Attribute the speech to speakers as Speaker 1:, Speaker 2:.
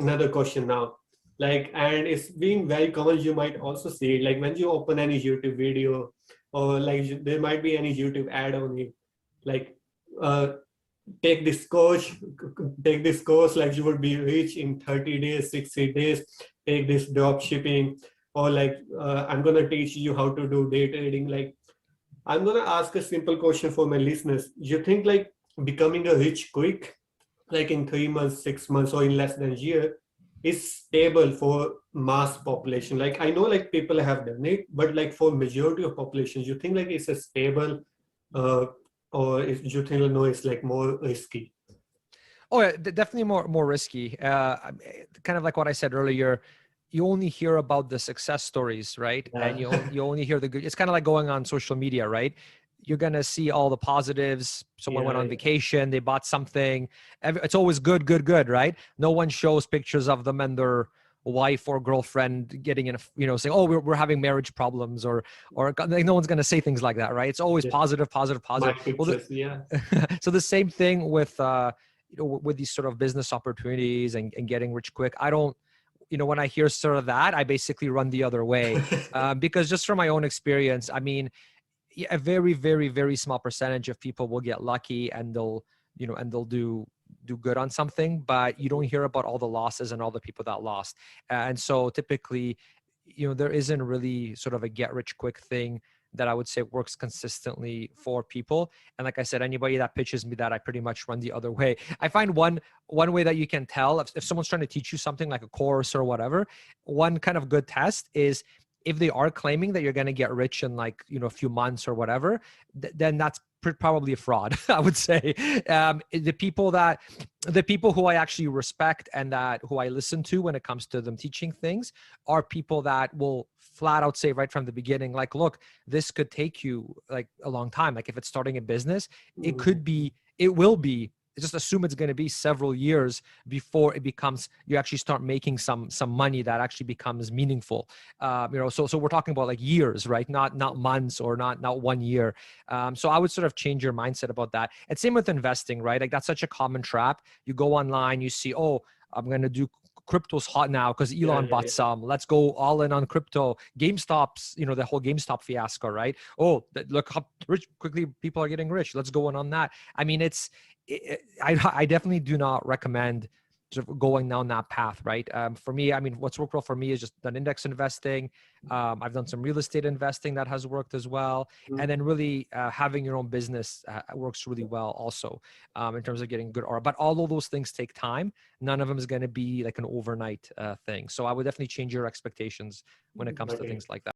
Speaker 1: another question now. Like, and it's been very common. You might also see it, like when you open any YouTube video, or like there might be any YouTube ad on it, like uh, take this course, take this course, like you would be rich in 30 days, 60 days, take this drop shipping, or like I'm gonna teach you how to do day trading. Like, I'm gonna ask a simple question for my listeners. You think like becoming a rich quick, like in 3 months, 6 months, or in less than a year, is stable for mass population? Like I know like people have done it, but like for majority of populations, you think like it's a stable, uh, or if you think no, it's like more risky?
Speaker 2: Oh, yeah, definitely more risky. Kind of like what I said earlier, you only hear about the success stories, right? And
Speaker 1: Yeah.
Speaker 2: you only hear the good. It's kind of like going on social media, right? You're gonna see all the positives. Someone went
Speaker 1: Yeah,
Speaker 2: on
Speaker 1: yeah.
Speaker 2: vacation, they bought something. It's always good, good, good, right? No one shows pictures of them and their wife or girlfriend getting in a, saying, "Oh, we're having marriage problems," or like, no one's gonna say things like that, right? It's always
Speaker 1: Yeah.
Speaker 2: positive, positive,
Speaker 1: My
Speaker 2: positive. Well,
Speaker 1: pictures, yeah.
Speaker 2: so the same thing with with these sort of business opportunities and getting rich quick. I don't, when I hear sort of that, I basically run the other way, because just from my own experience, I mean, a very, very, very small percentage of people will get lucky and they'll, and they'll do good on something, but you don't hear about all the losses and all the people that lost. And so typically, there isn't really sort of a get rich quick thing that I would say works consistently for people. And like I said, anybody that pitches me that, I pretty much run the other way. I find one way that you can tell if someone's trying to teach you something like a course or whatever, one kind of good test is if they are claiming that you're going to get rich in like, a few months or whatever, then that's probably a fraud. I would say the people who I actually respect and that who I listen to when it comes to them teaching things are people that will flat out say right from the beginning, like, look, this could take you like a long time. Like if it's starting a business, it will be, just assume it's going to be several years before it becomes, you actually start making some money that actually becomes meaningful. So we're talking about like years, right? Not months or not 1 year. So I would sort of change your mindset about that. And same with investing, right? Like that's such a common trap. You go online, you see, oh, I'm going to do crypto's hot now because
Speaker 1: Yeah,
Speaker 2: Elon
Speaker 1: yeah,
Speaker 2: bought
Speaker 1: yeah.
Speaker 2: some. Let's go all in on crypto. GameStop's, the whole GameStop fiasco, right? Oh, look how rich quickly people are getting rich. Let's go in on that. I mean, I definitely do not recommend sort of going down that path, right? For me, I mean, what's worked well for me is just done index investing. I've done some real estate investing that has worked as well. And then really having your own business works really well also in terms of getting good aura. But all of those things take time. None of them is going to be like an overnight thing. So I would definitely change your expectations when it comes to
Speaker 1: Okay.
Speaker 2: things like that.